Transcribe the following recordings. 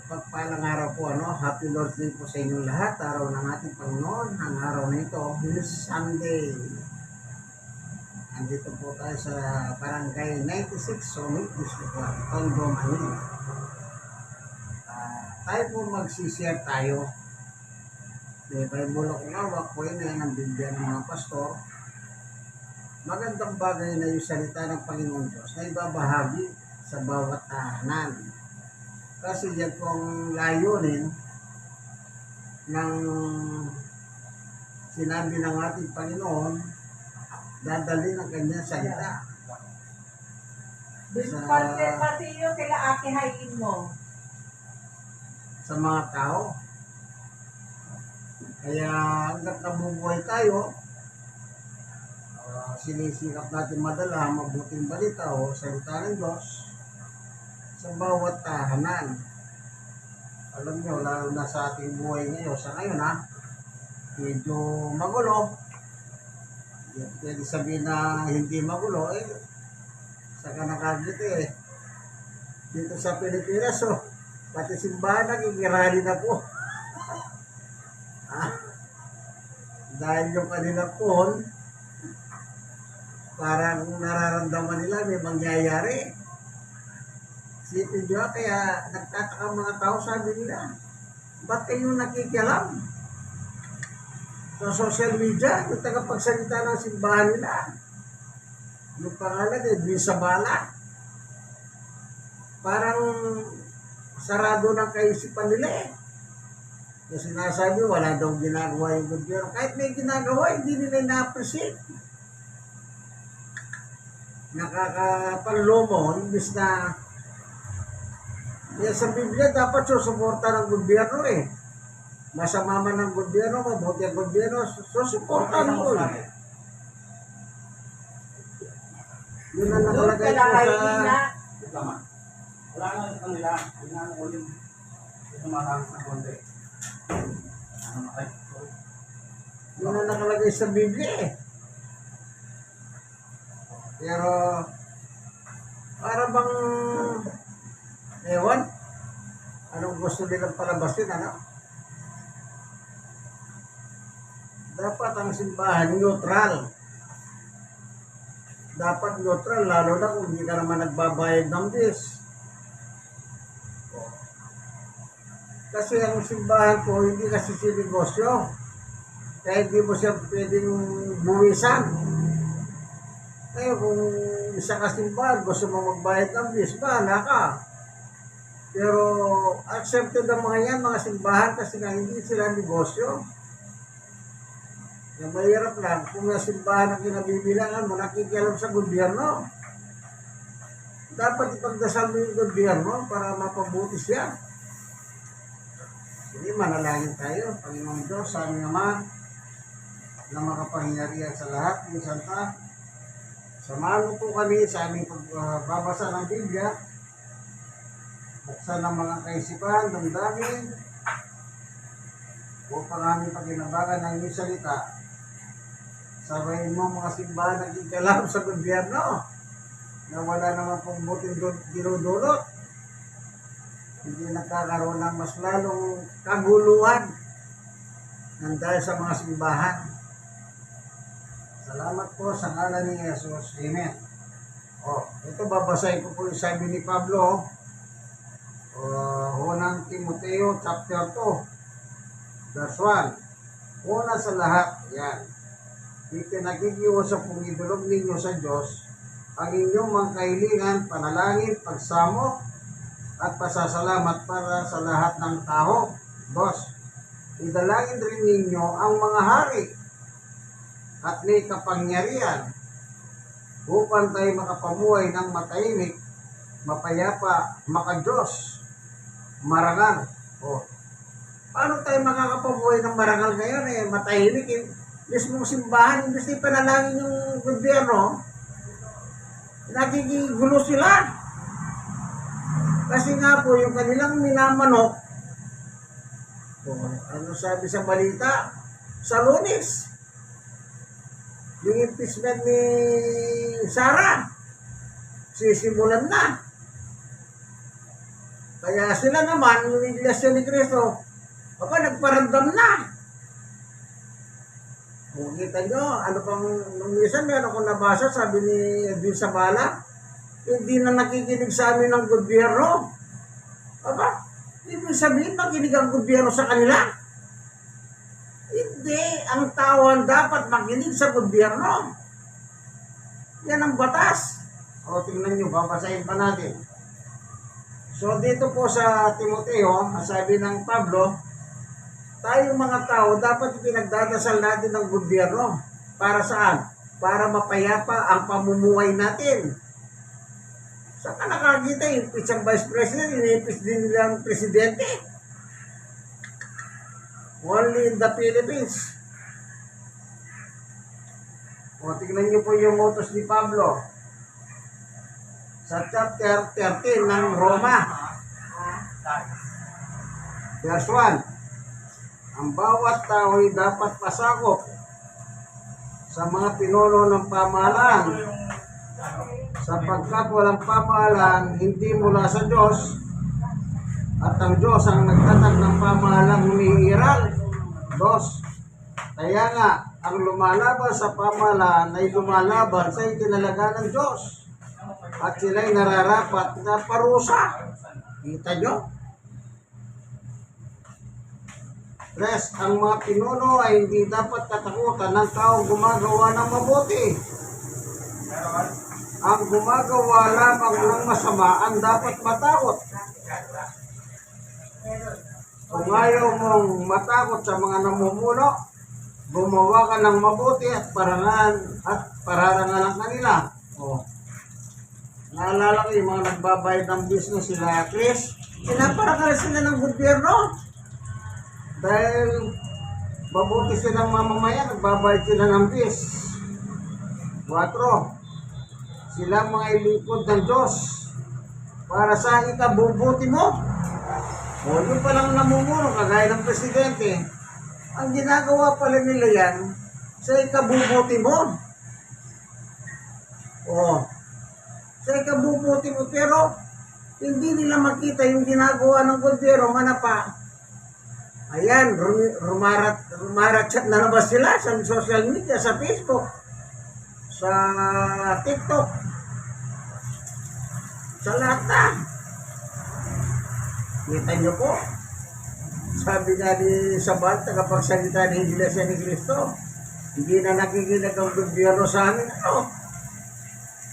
Pagpalang araw po, Happy Lord's Day po sa inyong lahat. Araw ng ating Panginoon. Ang araw na ito is Sunday. Andito po tayo sa Barangay 96, Summit, District 1, Tondo, Manila. Tayo po magsishare tayo. May Bible akong hawak po yun ang Biblia ng mga pastor. Magandang bagay na yung salita ng Panginoon Diyos na ibabahagi sa bawat tahanan. Kasi yan pong layunin ng sinabi ng ating Panginoon, dadali ng kanyang salita. Pati yung kila ate hayin mo. Sa mga tao. Kaya hanggat nabubuhay tayo, sinisikap natin madala ang mabuting balita o salita ng Diyos sa bawat tahanan. Alam nyo, lalo na sa ating buhay ngayon, sa ngayon medyo magulo. Pwede sabihin na hindi magulo, saka nakagiti dito sa Pilipinas, pati simbahan nagigirali na po. Dahil yung kanilang phone, parang nararamdaman nila may mangyayari. Sipin nyo, kaya nagtataka mga tao, sabi nila, ba't kayo nakikialam sa social media, yung tagapagsalita ng simbahan nila? Yung pangalan Luis Zabala. Parang sarado ng kaisipan nila Kasi sinasabi, wala daw ginagawa yung gobyerno. Kahit may ginagawa, hindi nila na-appreciate. Nakakapanlomo, imbis na sa Biblia, dapat susuporta ng gobyerno Masama man ng gobyerno, mabuti ang gobyerno, susuporta mo Yun ang nakalagay ko sa... Wala nga sa kanila, hinaan ko yung tumatakas na konti. Yun ang nakalagay sa Biblia Pero, para bang, ewan, anong gusto nilang palabasin, Dapat ang simbahan neutral. Dapat neutral, lalo na kung hindi ka naman nagbabayad ng bis. Kasi ang simbahan po, hindi kasi sinegosyo. Kaya hindi mo siya pwedeng buwisan. Kaya kung isa ka simbahan, gusto mo magbayad ng bis, bahala ka. Pero accepted ang mga yan, mga simbahan, kasi nga hindi sila negosyo. Yung mahirap lang, kung yung simbahan ang kinabibilangan mo, nakikialam sa gobyerno. Dapat ipagdasal mo yung gobyerno para mapabuti siya. Sige, manalangin tayo. Panginoong Diyos, sa aming Ama, na makapangyarihan sa lahat, minsan samahan mo po kami sa aming pagbabasa ng Biblia. Buksan ang mga kaisipan, damdamin, upang aming pagkinabangan ng iyong salita. Sabayin mo mga simbahan na kikalam sa gobyerno na wala naman pong buting dinudulot. Hindi nagkakaroon ng mas lalong kaguluhan ng dahil sa mga simbahan. Salamat po sa ngalan ni Jesus. Amen. Ito babasahin ko po yung sabi ni Pablo. Unang Timoteo chapter 2 verse 1. Una sa lahat, yan. Ipinagigiusap kong idulog ninyo sa Diyos ang inyong mga kahilingan, panalangin, pagsamo, at pasasalamat para sa lahat ng tao. Boss, idalangin rin ninyo ang mga hari at may kapangyarihan upang tayo makapamuhay ng matahimik, mapayapa, makadiyos, marangal. Paano tayo makakapamuhay ng marangal ngayon? Matahimik mismong simbahan, imbes na panalangin yung gobyerno, nagigigulo sila. Kasi nga po, yung kanilang minamanok, ano sabi sa balita, sa Lunes, yung impeachment ni Sara, sisimulan na. Kaya sila naman, yung Iglesia ni Cristo, nagparamdam na. Kung kita nyo, ano pang, nung minsan meron akong nabasa, sabi ni Edwin Sabala, hindi na nakikinig sa amin ng gobyerno. Ibig sabihin, makinig ang gobyerno sa kanila. Hindi, ang tao dapat makinig sa gobyerno. Yan ang batas. O, tingnan nyo, babasahin pa natin. So, dito po sa Timoteo, sabi ng Pablo, tayong mga tao, dapat pinagdadasal natin ng gobyerno. Para saan? Para mapayapa ang pamumuhay natin. Saan ka nakakita? Impeach ang Vice President, in-impeach din nila ang Presidente. Only in the Philippines. O, tignan niyo po yung utos ni Pablo. Sa chapter 13 ng Roma, verse 1. Ang bawat tao ay dapat pasakop sa mga pinuno ng pamahalaan, sapagkat walang pamahalaan hindi mula sa Diyos, at ang Diyos ang nagtatag ng pamahalang humihiral. 2. Kaya nga, ang lumalaban sa pamahalaan ay lumalaban sa itinalaga ng Diyos, at sila'y nararapat na parusa. Kita nyo? 3. Ang mga pinuno ay hindi dapat katakutan ng taong gumagawa ng mabuti. Ang gumagawa lamang ng masama ang dapat matakot. Kung ayaw mong matakot sa mga namumuno, gumawa ka ng mabuti at pararangan kanila. Naalala ko yung mga nagbabayad ng business sila, Chris, pinaparangal sila ng gobyerno. Dahil mabuti silang mamamayan, nagbabayad sila ng bis. 4. Sila mga ilipod ng Diyos para sa ikabubuti mo. O yung palang namumuno, kagaya ng presidente, ang ginagawa pala nila yan sa ikabubuti mo. Sa ikabubuti mo, pero hindi nila makita yung ginagawa ng gobyerno, manapa. Ayan, rumaratchat na naman sila sa social media, sa Facebook, sa TikTok, sa lahat na. Kita nyo po, sabi nga ni Sabal, tagapagsalita ng Iglesia ni Cristo, hindi na nakikinig ang gobyerno sa amin.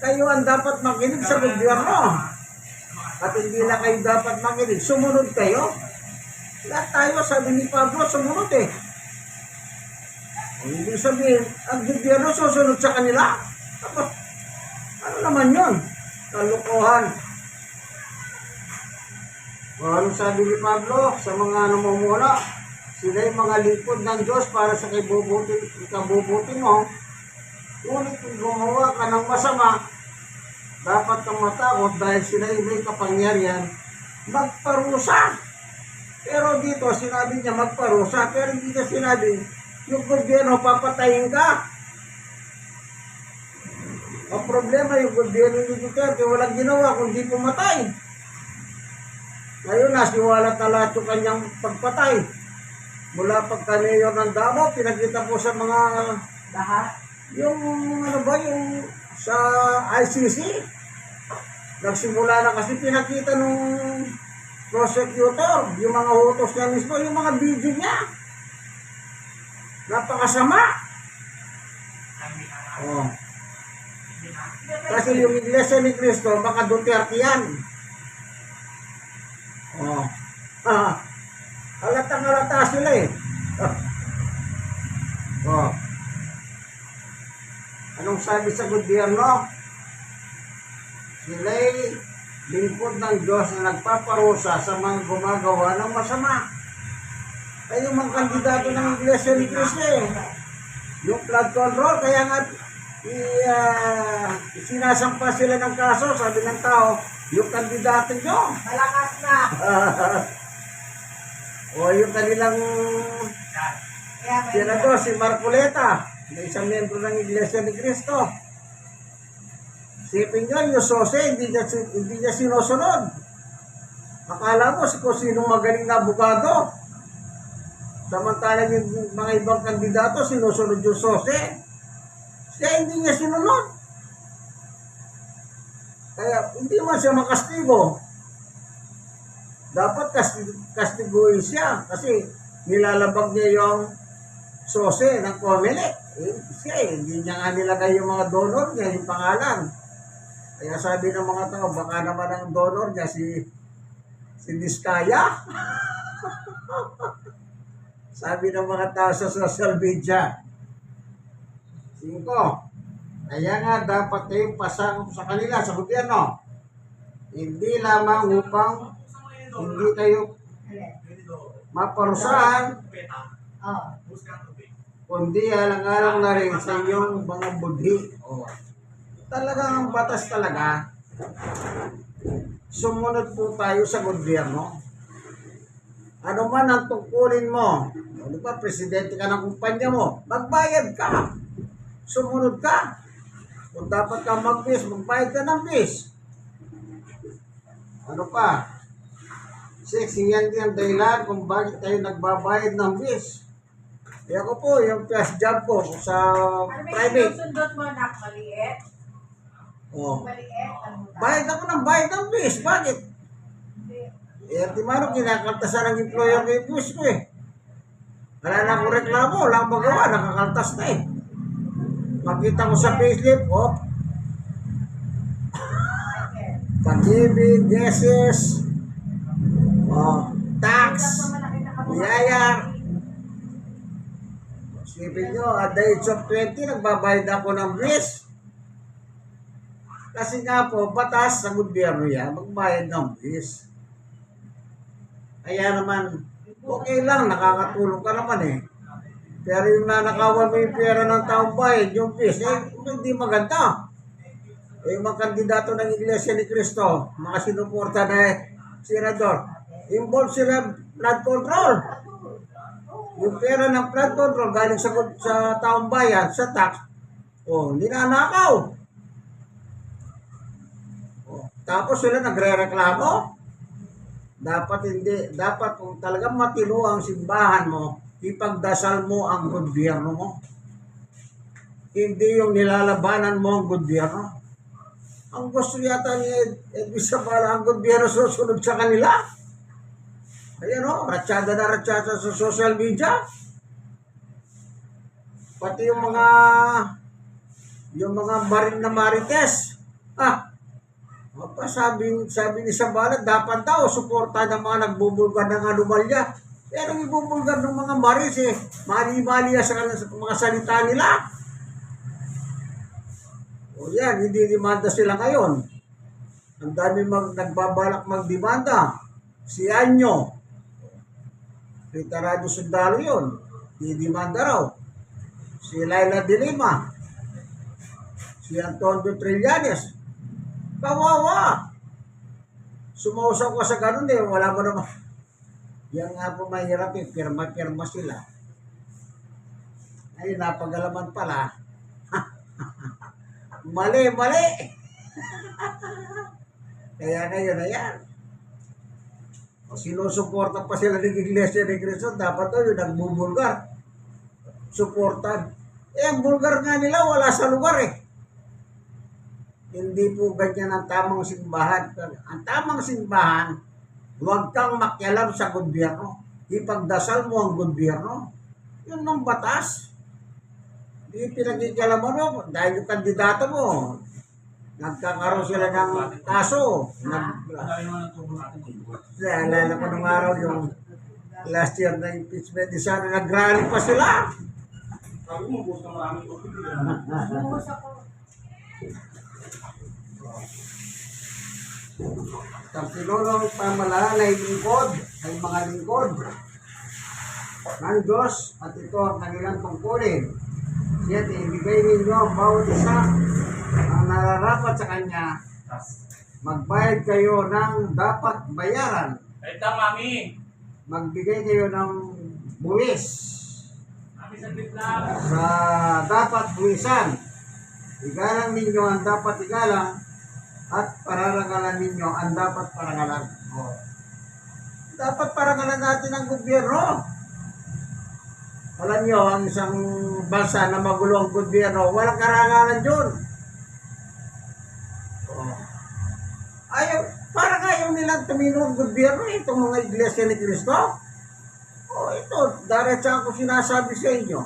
Kayo ang dapat makinig sa gobyerno. At hindi na kayo dapat makinig. Sumunod kayo. Lahat tayo, sabi ni Pablo, sumunod eh. Ibig sabihin, ang gobyerno susunod sa kanila. Ano naman yun? Kalukuhan. Ano sabi ni Pablo sa mga namumula? Sila yung mga lipod ng Diyos para sa ikabubuti mo. Ngunit kung gumawa ka ng masama, dapat kang matakot dahil sila yung may kapangyarihan magparusa. Pero dito, sinabi niya magparusa, pero hindi niya sinabi, yung gobyerno papatayin ka. Ang problema, yung gobyerno ni Duterte, walang ginawa kundi pumatay. Ngayon, nasiwala lahat yung kanyang pagpatay. Mula pagka-mayor ng Davao, pinagkita po sa mga Lahat? yung sa ICC. Nagsimula na kasi pinakita nung prosecutor, yung mga utos niya mismo, yung mga video niya. Napakasama. Kasi yung Iglesia ni Cristo, baka Duterte yan. Halatang-halata sila eh. Anong sabi sa gobyerno? Sila'y lingkod ng Diyos na nagpaparusa sa mga gumagawa ng masama. Ay yung mga kandidato ng Iglesia ni Cristo eh. Yung flood control, kaya nga sinasampa sila ng kaso, sabi ng tao, yung kandidato nyo. Malakas na. O yung kanilang senador, si Marcoleta, na isang membro ng Iglesia ni Cristo. Sipin nyo, yung sose, hindi niya sinusunod. Akala mo kung sinong magaling na abogado. Samantalang yung mga ibang kandidato, sinusunod yung sose. Siya hindi niya sinunod. Kaya hindi man siya makastigo. Dapat kastiguin siya kasi nilalabag niya yung sose ng Comelec. Siya hindi niya nga nilagay yung mga donor niya, yung pangalan. Kaya sabi ng mga tao, baka naman ang donor niya si Diskaya. Sabi ng mga tao sa social media. 5. Kaya nga dapat kayong pasakop sa kanila, sa gobyerno. Hindi lamang upang hindi kayo maparusahan, Oh. kundi alang-alang na rin sa inyong mga budhi. Talagang ang batas talaga, sumunod po tayo sa gobyerno. Ano man ang tungkulin mo, di ba, presidente ka ng kumpanya mo, magbayad ka. Sumunod ka. Kung dapat ka mag-bis, magbayad ka ng bis. Ano pa? 6, yan din ang dahilan kung bakit tayo nagbabayad ng bis. Kaya ko po, yung first job ko sa Ano ba yung private. sinusundot mo, nak? Maliit? Oh. Maliit? Ano ba? Bayad ako ng bayad ng bis. Bakit? Hindi. Eh, di mano, kinakaltasan ng employer ko yung bis ko eh. Wala na akong reklamo, wala akong magawa, nakakaltas na eh. Makita ko sa payslip, Okay. pag-ibig, GSS, tax, Dapat malaki na kabuhay. biyayar. Sipin nyo, at the age of 20, nagbabayad ako ng bis. Kasi nga po, batas sa gobyerno yan, magbayad ng bis. Kaya naman, okay lang, nakakatulong ka naman eh. Pero yung nanakawan mo yung pera ng taong bayan, yung bis, hindi maganda. Eh, yung mga kandidato ng Iglesia ni Cristo, mga sinuporta na senador, involved sila flood control. Yung pera ng flood control galing sa taong bayan, sa tax, ninanakaw. Tapos sila nagre-reklamo. Dapat kung talagang matino ang simbahan mo, ipagdasal mo ang gobyerno mo. Hindi yung nilalabanan mo ang gobyerno. Ang gusto yata ni Edwin Zabala, ang gobyerno susunod sa kanila. Ayan o, ratsada na ratsada sa social media. Pati yung mga marin na marites. Sabi ni Zabala, dapat daw, suporta ng mga nagbubulgar ng anomalya. Pero ibubulgar ng mga maris mali-mali sa mga salita nila. O yan, hindi demanda sila ngayon. Ang dami nagbabalak magdemanda. Si Anyo, Rita Radio Sundalo yun, didemanda raw. Si Laila de Lima, si Antonio Trillanes, kawawa. Sumusaw ka sa ganun wala mo naman. Yan nga po mahirap pirma-pirma sila. Ay, napagalaman pala. Mali. Kaya ngayon na yan. Sinusuporta pa sila ng Iglesia ni Cristo, dapat yung nagbubulgar. Suportan. Ang bulgar nga nila wala sa lugar eh. Hindi po ganyan ang tamang simbahan. Ang tamang simbahan, huwag kang makialam sa gobyerno. Ipagdasal mo ang gobyerno. Yun ang batas. Hindi pinagkikialaman mo dahil yung kandidato mo. Nagkakaroon sila ng kaso. Alala ko nung araw yung last year na impeachment ni Sara, nag-rally pa sila. Sabi mo, bukas na maraming tubig. Buhos ako. Ang pinulong pamalaan ay lingkod, ay mga lingkod ng Diyos, at ito ang kanilang tungkulin. Siya't ibigay ninyo ang bawat isa ang nararapat sa Kanya. Magbayad kayo ng dapat bayaran. Ito, mami. Magbigay kayo ng buwis Mami, saglit lang. sa dapat buwisan. Igalang ninyo ang dapat igalang, at pararangalan ninyo ang dapat parangalan. Dapat parangalan natin ang gobyerno. Alam nyo, ang isang bansa na magulo ang gobyerno, walang karangalan yun. Oh. Parang ayaw nilang tumino ang gobyerno, itong mga iglesia ni Cristo. Ito, diretso ako sinasabi sa inyo.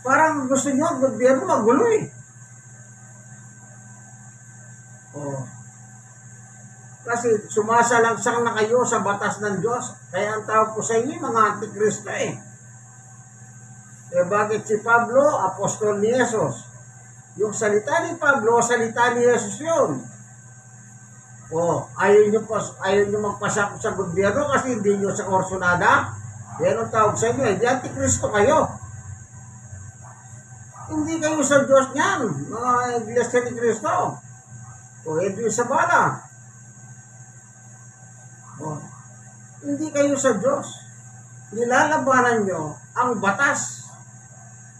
Parang gusto nyo ang gobyerno magulo eh. Kasi sumasalangsang na kayo sa batas ng Diyos. Kaya ang tawag po sa inyo, mga antikristo eh. Bakit si Pablo, apostol ni Jesus? Yung salita ni Pablo, salita ni Jesus yun. Ayaw nyo magpasakot sa gobyerno kasi hindi nyo sa orsonada. Yan ang tawag sa inyo, hindi antikristo kayo. Hindi kayo sa Diyos niyan, mga iglesia ni Cristo. Hindi sa bala. Hindi kayo sa Diyos. Nilalabanan nyo ang batas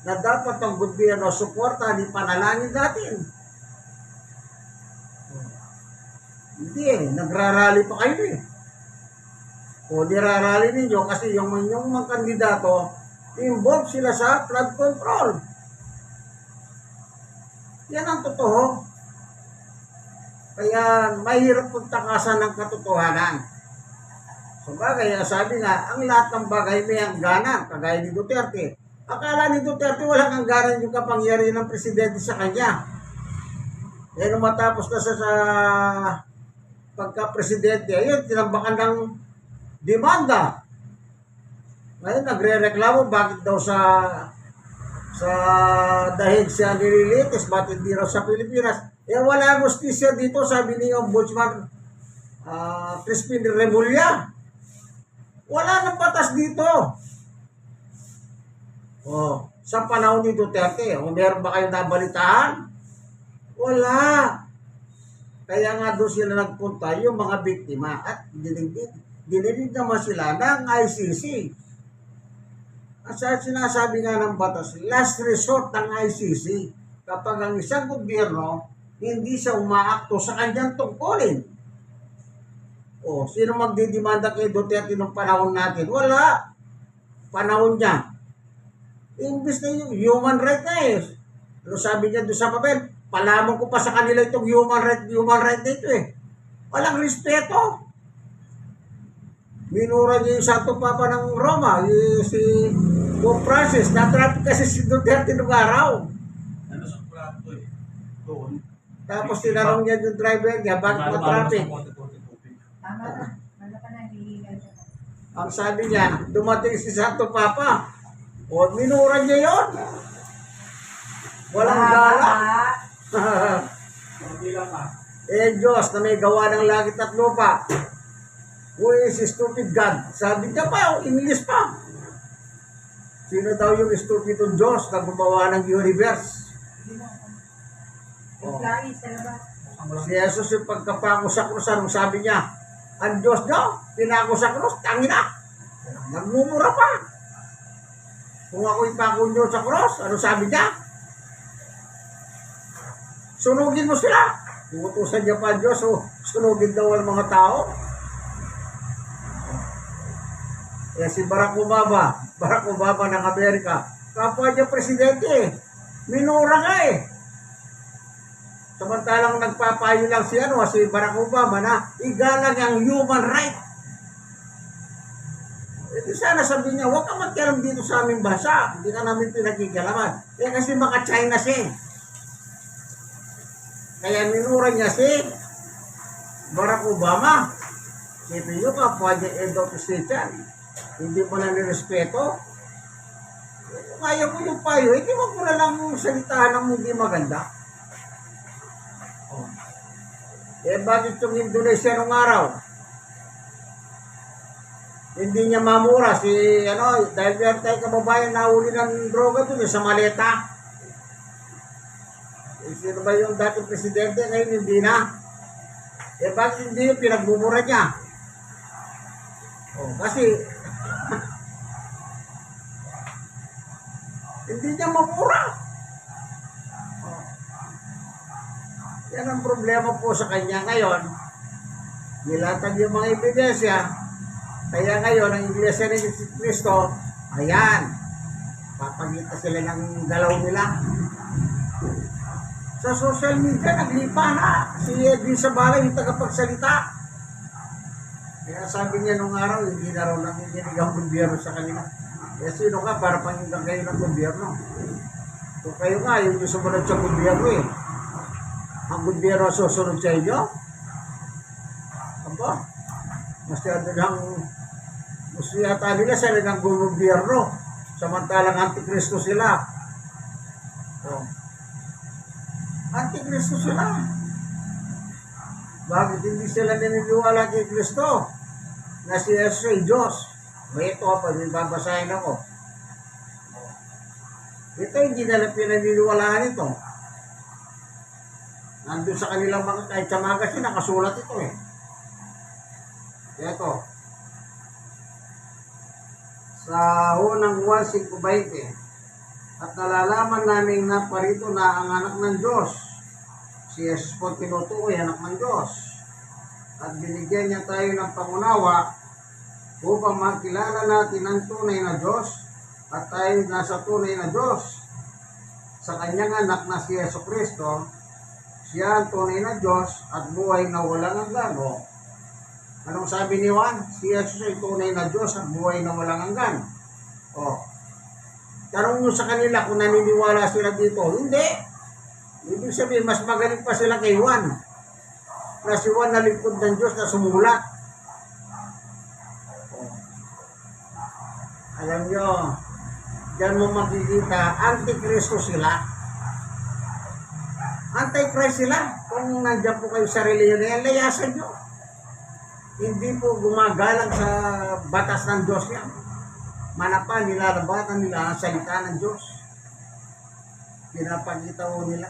na dapat ang gobyerno suporta ni panalangin natin. Hindi nagrarally pa kayo eh. Nirarally ninyo kasi yung mga kandidato, involved sila sa flood control. Yan ang totoo. Kaya mahirap pagtakasan ng katotohanan. So bagay, sabi nga, ang lahat ng bagay may hangganan, kagaya ni Duterte. Akala ni Duterte walang hangganan yung kapangyarihan ng presidente sa kanya. Nung matapos na sa pagka-presidente, ayun, tinambakan ng demanda. Ngayon, nagre-reklamo bakit daw sa dahil siya nililitis, bakit hindi raw sa Pilipinas. Wala justisya dito, sabi ni Ombudsman Crispin Remulla. Wala nang batas dito. Sa panahon ni Duterte, meron ba kayong nabalitaan? Wala. Kaya nga doon sila nagpunta yung mga biktima at dinilig naman sila ng ICC. At sinasabi nga ng batas, last resort ng ICC kapag ang isang gobyerno hindi siya umaakto sa kanyang tungkulin. Sino magdidemanda kay Duterte ng panahon natin? Wala. Panahon niya. Imbis na yung human right na eh. Ano sabi niya doon sa papel? Palamang ko pa sa kanila itong human right na ito eh. Walang respeto. Minura niya yung Santo Papa ng Roma, si Pope Francis. Na-traffic kasi si Duterte nung araw. Ano sa plato eh? Doon. Tapos tinanong niya yung driver niya, bakit ma-traffic? Tama na. Ano ka na, hihingal ka na. Ang sabi niya, dumating si Santo Papa. Minura niya yun. Walang gala. Diyos na may gawa ng langit at lupa. Who is stupid God? Sabi niya pa, English pa. Sino daw yung stupid Diyos na gumawa ng universe? Yung langis, ano ba? Si Jesus yung pagkapako sa krus, anong sabi niya? Ang Diyos niyo, pinako sa krus, tangina. Nagmumura pa. Kung ako ipako niyo sa krus, ano sabi niya? Sunugin mo sila. Utusan niya pa Diyos, sunugin daw ang mga tao. Si Barack Obama ng Amerika, kapwa niya presidente, minura nga eh. Samantalang nagpapayo lang si Barack Obama na igalang ang human right. Sana sabi niya, huwag ka magkialam dito sa aming bansa. Hindi ka namin pinagkikalaman. Kasi maka-China siya. Kaya minura niya si Barack Obama. Sipin niyo, kapwa niya end of state yan. Hindi mo na nirespeto. Kaya ko yung payo, hindi mo na lang salitahan ng hindi maganda. Bakit yung Indonesia nung araw? Hindi niya mamura dahil meron tayong kababayan na uli ng droga doon sa maleta. Sino ba yung dating presidente? Ngayon hindi na. Bakit hindi yung pinagbumura niya? Kasi hindi niya mamura. Yan ang problema po sa kanya ngayon. nilatag yung mga ebidensya. Kaya ngayon, ang Iglesia ni Cristo, ayan, papagita sila ng galaw nila. Sa social media, naglipa na. Si Edwin Sabala, yung tagapagsalita. Kaya sabi niya nung araw, hindi na raw nanginginig ang gobyerno sa kanila. Kaya sino ka para panginggan kayo ng gobyerno? Kung kayo nga, yung sumunod sa gobyerno eh. Ang gobyerno susunod sa inyo? Aba, mas yata nila sila ng gobyerno. Samantalang antikristo sila. Oh. Antikristo sila. Bakit hindi sila naniniwala kay Kristo? Na si Jesus ay Diyos. May ito pa, may babasahin ako. Ito hindi nila pinaniniwalaan ito. Nandun sa kanilang mga, kahit sa magasin, nakasulat ito eh. Ito. Sa unang 1:5:20. At nalalaman namin na parito na ang anak ng Diyos. Si Jesus po tinutukoy, anak ng Diyos. At binigyan niya tayo ng pangunawa upang makilala natin ang tunay na Diyos at tayo nasa tunay na Diyos. Sa kanyang anak na si Yesu Kristo, siya ang tunay na Diyos at buhay na walang hanggan. Anong sabi ni Juan? Si Jesus ay tunay na Diyos at buhay na walang hanggan. Tanong nyo sa kanila kung naniniwala sila dito. Hindi. Ibig sabihin, mas magaling pa sila kay Juan. Na si Juan na lingkod ng Diyos na sumulat. Alam nyo, diyan mo makikita, antikristo sila. Antichrist sila. Kung nandiyan po kayo sa reliyon na yan, layasan nyo. Hindi po gumagalang sa batas ng Diyos yan. Manapa, nilalabatan nila ang salita ng Diyos. Pinapakita ko nila.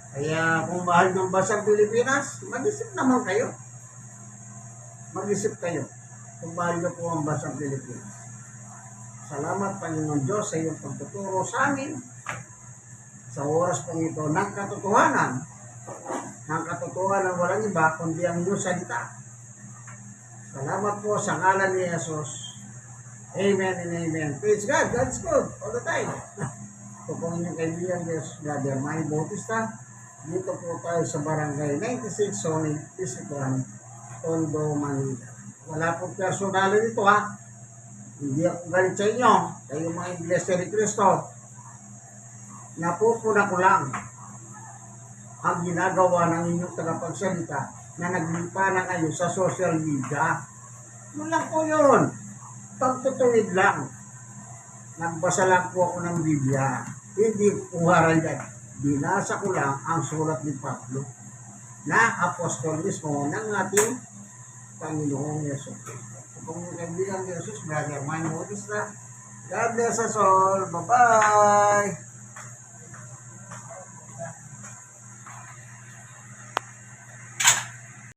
Kaya kung mahal ng bansang Pilipinas, mag-isip naman kayo. Mag-isip kayo kung mahal nyo po ang bansang Pilipinas. Salamat Panginoon Diyos sa iyong pagtuturo sa amin sa oras pong ito ng katotohanan. Ng katotohanan walang iba kundi ang iyong salita. Salamat po sa ngalan ni Jesus. Amen and amen. Praise God. God's good all the time. Ito po inyong kaibigan, Brother Manny Bautista. Dito po tayo sa Barangay 96, Sony, Isikuan, Tondo, Manila. Wala po personal dito ha. Hindi ako galit sa inyo. Kayo mga Iglesia ni Cristo. Napupuna ko lang ang ginagawa ng inyong tagapagsalita na naglipa na kayo sa social media. Yun lang po yun. Pagtutuwid lang. Nagbasa lang po ako ng Biblia. Hindi puharan yan. Binasa ko lang ang sulat ni Pablo na apostol mismo ng ating Panginoong Yesus Cristo. Kung kaibigan ni Jesus, Brother Manny Bautista, God bless us all. Bye-bye!